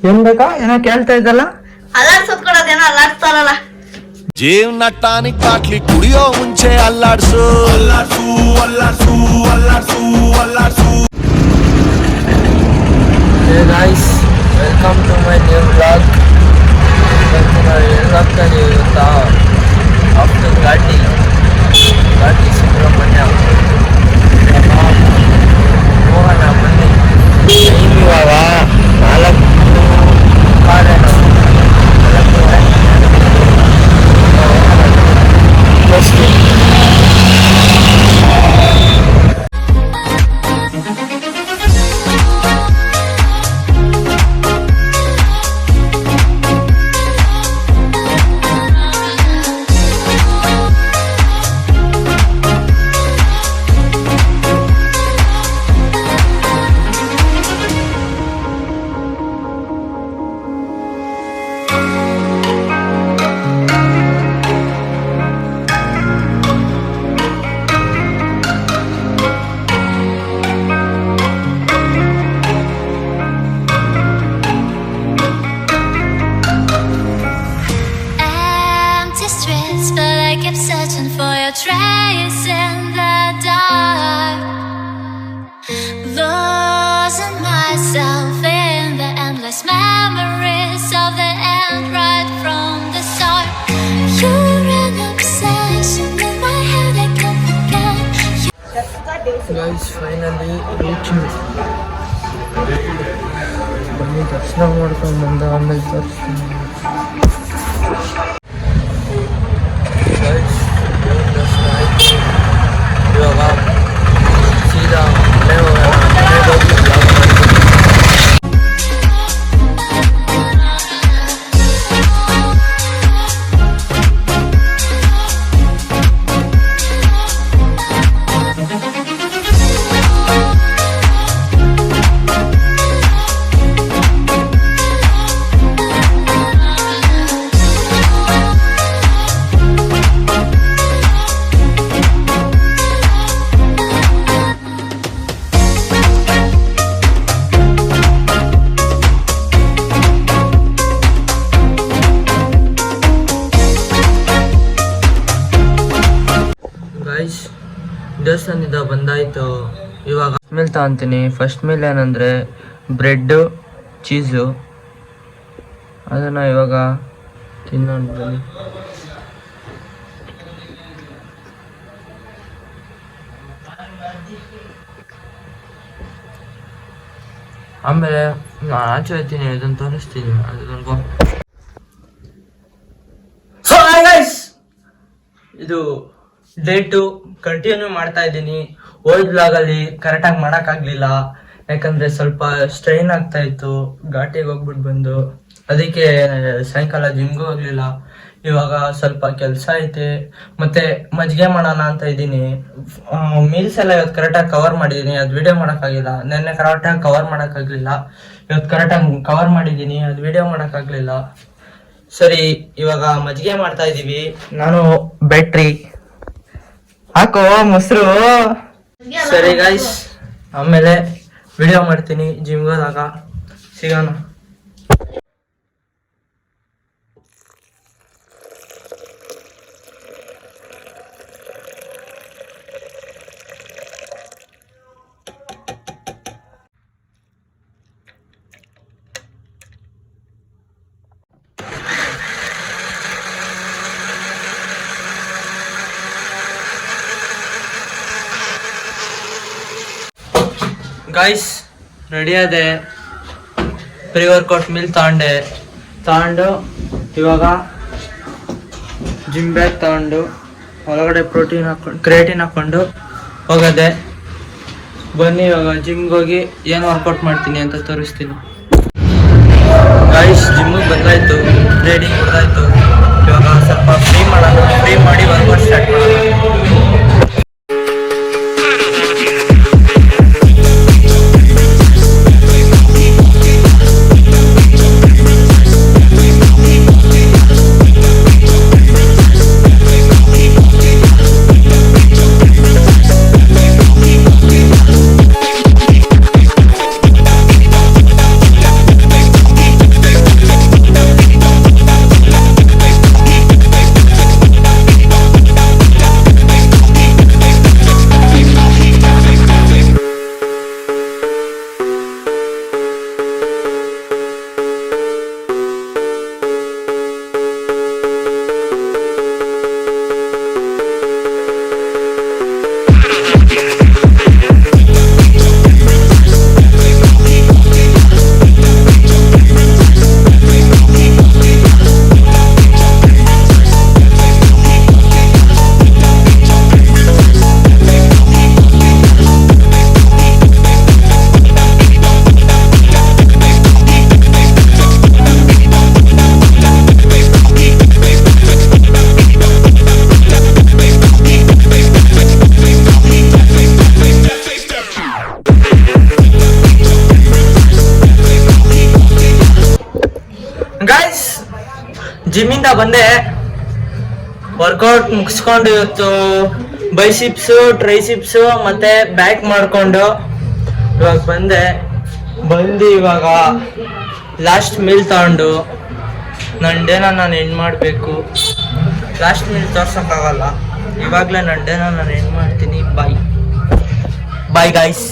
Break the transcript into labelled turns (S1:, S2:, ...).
S1: ಏನ್ ಬೇಕಾ ಏನೋ ಕೇಳ್ತಾ ಇದ್ದಲ್ಲ?
S2: ಅಲ್ಲಾಡ್ಸೋದ್ಕೊಡೋದೇನೋ ಅಲ್ಲಾಡ್ಸ್ತಾರಲ್ಲ.
S3: ಜೀವನ ಟಾನಿಕ್ ಬಾಟ್ಲಿ ಕುಡಿಯೋ ಮುಂಚೆ ಅಲ್ಲಾಡ್ಸು ಅಲ್ಲಾಡ್ಸು ಅಲ್ಲಾಡ್ಸು ಅಲ್ಲಾಡ್ಸು ಅಲ್ಲಾಡ್ಸು.
S1: Hey guys, welcome to my new vlog. ಎಲ್ಲಾಗ್ತಾ ಇದೀವಿ ಗೊತ್ತಾ? ಆಫ್ಟರ್ ಘಾಟಿ ಸುಬ್ರಹ್ಮಣ್ಯ ಹೋಗೋಣ ಬನ್ನಿ. ಟೈಮ್ ಇವಾಗ 4:05
S4: Searching for your trace in the dark, losing myself in the endless memories of the end right from the start. You're an obsession in my head, I can't forget.
S1: Guys, finally reaching. ಬನ್ನಿ ದರ್ಶನ ಮಾಡ್ಕೊಂಡು ಬಂದ ಆಮೇಲೆ ತೋರಿಸ್ತೀನಿ. ದರ್ಶನ ಆಯಿತು. ಇವಾಗ ಸೀದಾ ಮನೆ ಹೋಗೋಣ. ಮನೆಗೆ ಹೋಗಿ ಬ್ಲಾಗ್ ಮಾಡ್ತೀನಿ. ದೇವಸ್ಥಾನದಿಂದ ಬಂದಾಯಿತು. ಇವಾಗ ಮೀಲ್ ತಗೊಂತೀನಿ. ಫಸ್ಟ್ ಮೀಲ್ ಏನಂದರೆ ಬ್ರೆಡ್ಡು ಚೀಸು, ಅದನ್ನು ಇವಾಗ ತಿನ್ನೋಣ ಬನ್ನಿ. ಆಮೇಲೆ ನಾನು ಆಚೆ ಹೋಗ್ತೀನಿ, ಅದನ್ನು ತೋರಿಸ್ತೀನಿ. ಅದನ್ನು ಇದು ಡೇ 2 ಕಂಟಿನ್ಯೂ ಮಾಡ್ತಾ ಇದ್ದೀನಿ. ಓಲ್ಡ್ ಬ್ಲಾಗಲ್ಲಿ ಕರೆಕ್ಟಾಗಿ ಮಾಡೋಕ್ಕಾಗಲಿಲ್ಲ, ಯಾಕಂದರೆ ಸ್ವಲ್ಪ ಸ್ಟ್ರೈನ್ ಆಗ್ತಾ ಇತ್ತು. ಘಾಟಿಗೆ ಹೋಗ್ಬಿಟ್ಟು ಬಂದು ಅದಕ್ಕೆ ಸಾಯಂಕಾಲ ಜಿಮ್ಗೂ ಹೋಗಲಿಲ್ಲ. ಇವಾಗ ಸ್ವಲ್ಪ ಕೆಲಸ ಐತೆ, ಮತ್ತು ಮಜ್ಜಿಗೆ ಮಾಡೋಣ ಅಂತ ಇದ್ದೀನಿ. ಮೀಲ್ಸ್ ಎಲ್ಲ ಇವತ್ತು ಕರೆಕ್ಟಾಗಿ ಕವರ್ ಮಾಡಿದ್ದೀನಿ, ಅದು ವಿಡಿಯೋ ಮಾಡೋಕ್ಕಾಗಿಲ್ಲ. ನೆನ್ನೆ ಕರೆಕ್ಟಾಗಿ ಕವರ್ ಮಾಡೋಕ್ಕಾಗಲಿಲ್ಲ, ಇವತ್ತು ಕರೆಕ್ಟಾಗಿ ಕವರ್ ಮಾಡಿದ್ದೀನಿ, ಅದು ವಿಡಿಯೋ ಮಾಡೋಕ್ಕಾಗಲಿಲ್ಲ. ಸರಿ, ಇವಾಗ ಮಜ್ಜಿಗೆ ಮಾಡ್ತಾ ಇದ್ದೀವಿ. ನಾನು ಬ್ಯಾಟ್ರಿ ಹಾಕೋ ಮೊಸರು. ಸರಿ ಗೈಸ್, ಆಮೇಲೆ ವಿಡಿಯೋ ಮಾಡ್ತೀನಿ. ಜಿಮ್ಗೆ ಹೋದಾಗ ಸಿಗೋಣ. ಗೈಸ್ ರೆಡಿ ಆದೆ. ಪ್ರೀ ವರ್ಕೌಟ್ ಮೀಲ್ ತಗೊಂಡು ಇವಾಗ ಜಿಮ್ ಬ್ಯಾಗ್ ತಗೊಂಡು ಒಳಗಡೆ ಕ್ರಿಯೇಟಿನ್ ಹಾಕ್ಕೊಂಡು ಹೋಗೋದೆ. ಬನ್ನಿ ಇವಾಗ ಜಿಮ್ಗೆ ಹೋಗಿ ಏನು ವರ್ಕೌಟ್ ಮಾಡ್ತೀನಿ ಅಂತ ತೋರಿಸ್ತೀನಿ. ಗೈಸ್ ಜಿಮ್ಮಿಗೆ ಬಂದಾಯಿತು, ಟ್ರೇಡಿಂಗ್ ಕೊಡ್ತಾಯಿತ್ತು. ಇವಾಗ ಸ್ವಲ್ಪ ಫ್ರೀ ಮಾಡಿ ವರ್ಕೌಟ್ ಸ್ಟಾರ್ಟ್ ಮಾಡೋಣ. ಗಾಯ್ಸ್ ಜಿಮ್ಮಿಂದ ಬಂದೆ, ವರ್ಕೌಟ್ ಮುಗಿಸ್ಕೊಂಡು ಇವತ್ತು ಬೈಸಿಪ್ಸು ಟ್ರೈಸಿಪ್ಸು ಮತ್ತೆ ಬ್ಯಾಕ್ ಮಾಡ್ಕೊಂಡು ಇವಾಗ ಬಂದು ಇವಾಗ ಲಾಸ್ಟ್ ಮೀಲ್ ತಗೊಂಡು ನನ್ನ ಡೇನ ನಾನು ಎಂಡ್ ಮಾಡಬೇಕು. ಲಾಸ್ಟ್ ಮೀಲ್ ತೋರ್ಸೋಕ್ಕಾಗಲ್ಲ, ಇವಾಗಲೇ ನನ್ನ ಡೇನ ನಾನು ಎಂಡ್ ಮಾಡ್ತೀನಿ. Bye guys.